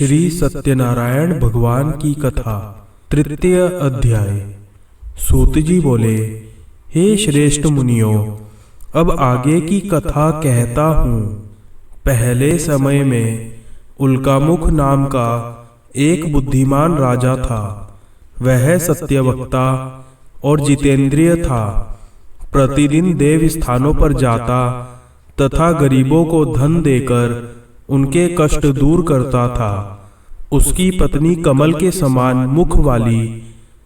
श्री सत्यनारायण भगवान की कथा। तृतीय अध्याय। सूत जी बोले, हे श्रेष्ठ मुनियों, अब आगे की कथा कहता हूँ। पहले समय में उल्कामुख नाम का एक बुद्धिमान राजा था। वह सत्यवक्ता और जितेंद्रिय था। प्रतिदिन देव स्थानों पर जाता तथा गरीबों को धन देकर उनके कष्ट दूर करता था। उसकी पत्नी कमल के समान मुख वाली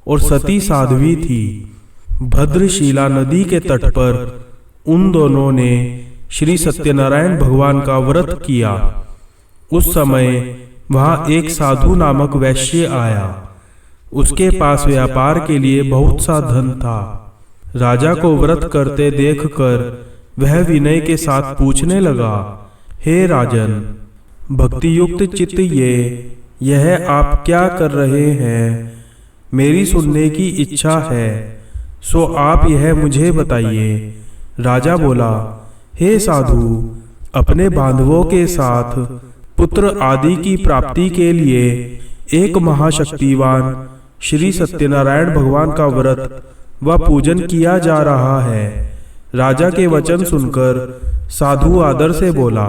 और सती साध्वी थी। भद्रशिला नदी के तट पर उन दोनों ने श्री सत्यनारायण भगवान का व्रत किया। उस समय वहां एक साधु नामक वैश्य आया। उसके पास व्यापार के लिए बहुत सा धन था। राजा को व्रत करते देखकर वह विनय के साथ पूछने लगा, हे राजन, भक्ति युक्त चित्त यह आप क्या कर रहे हैं? मेरी सुनने की इच्छा है, सो आप यह मुझे बताइए। राजा बोला, हे साधु, अपने बांधवों के साथ पुत्र आदि की प्राप्ति के लिए एक महाशक्तिवान श्री सत्यनारायण भगवान का व्रत व पूजन किया जा रहा है। राजा के वचन सुनकर साधु आदर से बोला,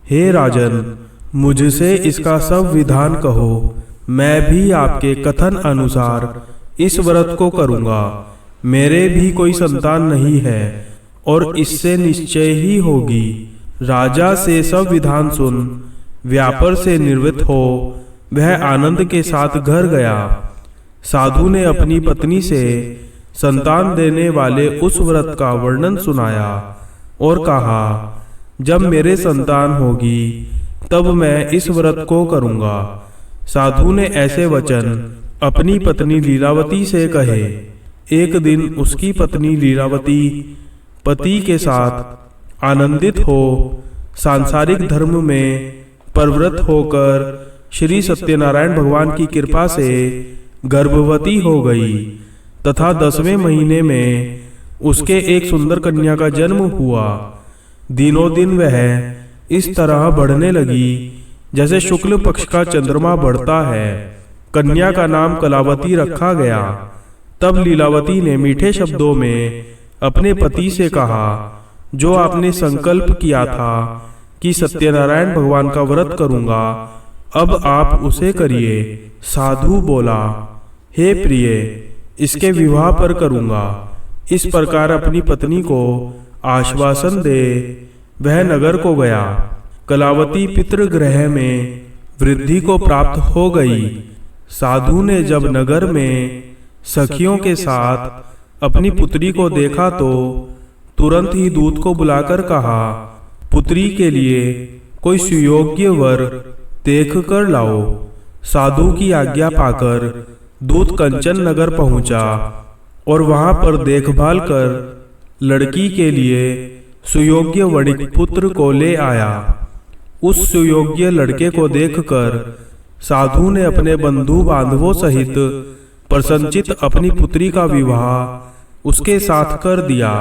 हे राजन, मुझसे इसका सब विधान कहो। मैं भी आपके कथन अनुसार इस व्रत को करूंगा। मेरे भी कोई संतान नहीं है और इससे निश्चय ही होगी। राजा से सब विधान सुन व्यापार से निवृत्त हो वह आनंद के साथ घर गया। साधु ने अपनी पत्नी से संतान देने वाले उस व्रत का वर्णन सुनाया और कहा, जब मेरे संतान होगी तब मैं इस व्रत को करूंगा। साधु ने ऐसे वचन अपनी पत्नी लीलावती से कहे। एक दिन उसकी पत्नी लीलावती पति के साथ आनंदित हो सांसारिक धर्म में प्रवृत्त होकर श्री सत्यनारायण भगवान की कृपा से गर्भवती हो गई तथा 10वें महीने में उसके एक सुंदर कन्या का जन्म हुआ। दिनों दिन वह इस तरह बढ़ने लगी जैसे शुक्ल पक्ष का चंद्रमा बढ़ता है। कन्या का नाम कलावती रखा गया। तब लीलावती ने मीठे शब्दों में अपने पति से कहा, जो आपने संकल्प किया था कि सत्यनारायण भगवान का व्रत करूंगा, अब आप उसे करिए। साधु बोला, हे प्रिय, इसके विवाह पर करूंगा। इस प्रकार अपनी पत्नी को आश्वासन दे वह नगर को गया। कलावती पितृगृह में वृद्धि को प्राप्त हो गई। साधु ने जब नगर में सखियों के साथ अपनी पुत्री को देखा तो तुरंत ही दूत को बुलाकर कहा, पुत्री के लिए कोई सुयोग्य वर देख कर लाओ। साधु की आज्ञा पाकर दूत कंचन नगर पहुंचा और वहां पर देखभाल कर लड़की के लिए सुयोग्य वणिक पुत्र को ले आया। उस सुयोग्य लड़के को देखकर साधु ने अपने बंधु बांधवों सहित प्रसन्नचित अपनी पुत्री का विवाह उसके साथ कर दिया।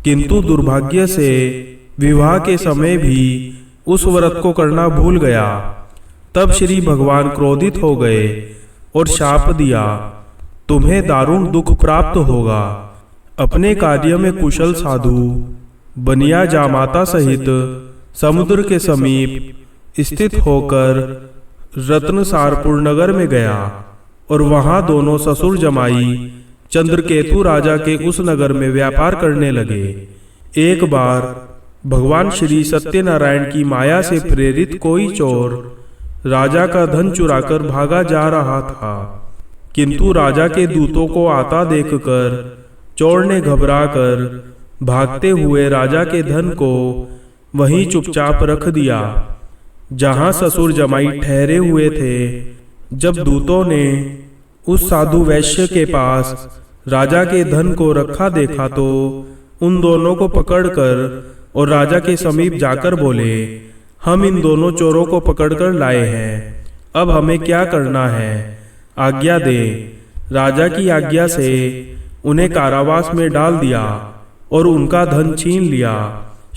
किंतु दुर्भाग्य से विवाह के समय भी उस व्रत को करना भूल गया। तब श्री भगवान क्रोधित हो गए और शाप दिया, तुम्हें दारुण दुख प्राप्त होगा। अपने कार्य में कुशल साधु बनिया जामाता सहित समुद्र के समीप स्थित होकर रत्नसारपुर नगर में गया और वहां दोनों ससुर जमाई चंद्रकेतु राजा के उस नगर में व्यापार करने लगे। एक बार भगवान श्री सत्यनारायण की माया से प्रेरित कोई चोर राजा का धन चुराकर भागा जा रहा था। किंतु राजा के दूतों को आता देखकर चोर ने घबराकर भागते हुए राजा के धन को वहीं चुपचाप रख दिया जहां ससुर जमाई ठहरे हुए थे। जब दूतों ने उस साधु वैश्य के पास राजा के धन को रखा देखा तो उन दोनों को पकड़कर और राजा के समीप जाकर बोले, हम इन दोनों चोरों को पकड़कर लाए हैं, अब हमें क्या करना है? आज्ञा दे। राजा की आज्ञा से उन्हें कारावास में डाल दिया और उनका धन छीन लिया।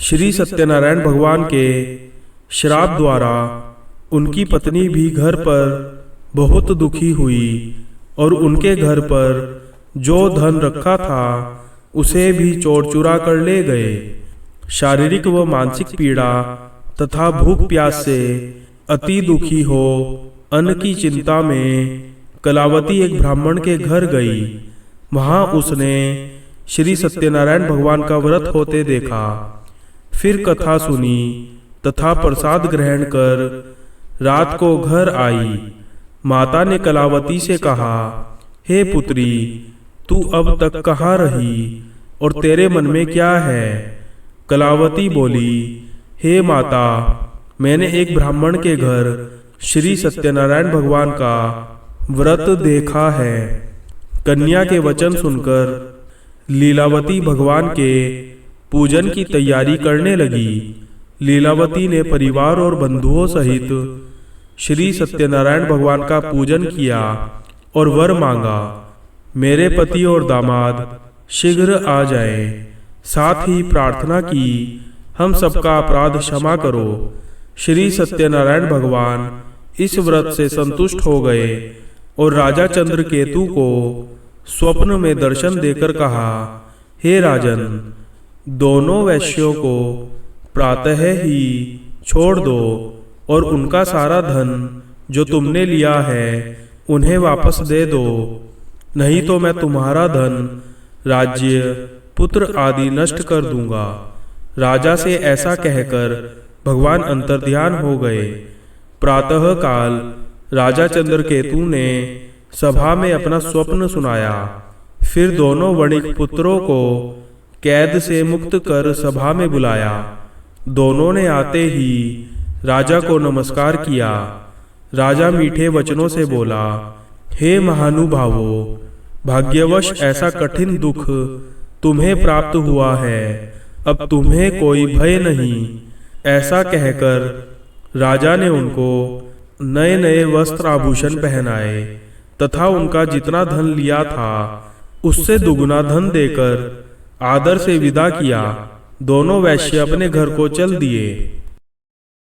श्री सत्यनारायण भगवान के श्राप द्वारा उनकी पत्नी भी घर पर बहुत दुखी हुई और उनके घर पर जो धन रखा था उसे भी चोर चुरा कर ले गए। शारीरिक व मानसिक पीड़ा तथा भूख प्यास से अति दुखी हो अन्न की चिंता में कलावती एक ब्राह्मण के घर गई। वहां उसने श्री सत्यनारायण भगवान का व्रत होते देखा। फिर कथा सुनी तथा प्रसाद ग्रहण कर रात को घर आई। माता ने कलावती से कहा, हे पुत्री, तू अब तक कहाँ रही और तेरे मन में क्या है? कलावती बोली, हे माता, मैंने एक ब्राह्मण के घर श्री सत्यनारायण भगवान का व्रत देखा है। कन्या के वचन सुनकर लीलावती भगवान के पूजन की तैयारी करने लगी। लीलावती ने परिवार और बंधुओं सहित श्री सत्यनारायण भगवान का पूजन किया और वर मांगा, मेरे पति और दामाद शीघ्र आ जाएं। साथ ही प्रार्थना की, हम सबका अपराध क्षमा करो। श्री सत्यनारायण भगवान इस व्रत से संतुष्ट हो गए और राजा चंद्रकेतु को स्वप्न में दर्शन देकर कहा, हे राजन, दोनों वैश्यों को प्रातः ही छोड़ दो और उनका सारा धन जो तुमने लिया है उन्हें वापस दे दो, नहीं तो मैं तुम्हारा धन, राज्य, पुत्र आदि नष्ट कर दूंगा। राजा से ऐसा कहकर भगवान अंतर्ध्यान हो गए। प्रातः काल राजा चंद्रकेतु ने सभा में अपना स्वप्न सुनाया। फिर दोनों वणिक पुत्रों को कैद से मुक्त कर सभा में बुलाया। दोनों ने आते ही राजा को नमस्कार किया। राजा मीठे वचनों से बोला, हे महानुभावों, भाग्यवश ऐसा कठिन दुख तुम्हें प्राप्त हुआ है, अब तुम्हें कोई भय नहीं। ऐसा कहकर राजा ने उनको नए नए वस्त्र आभूषण पहनाए तथा उनका जितना धन लिया था उससे दुगुना धन देकर आदर से विदा किया। दोनों वैश्य अपने घर को चल दिए।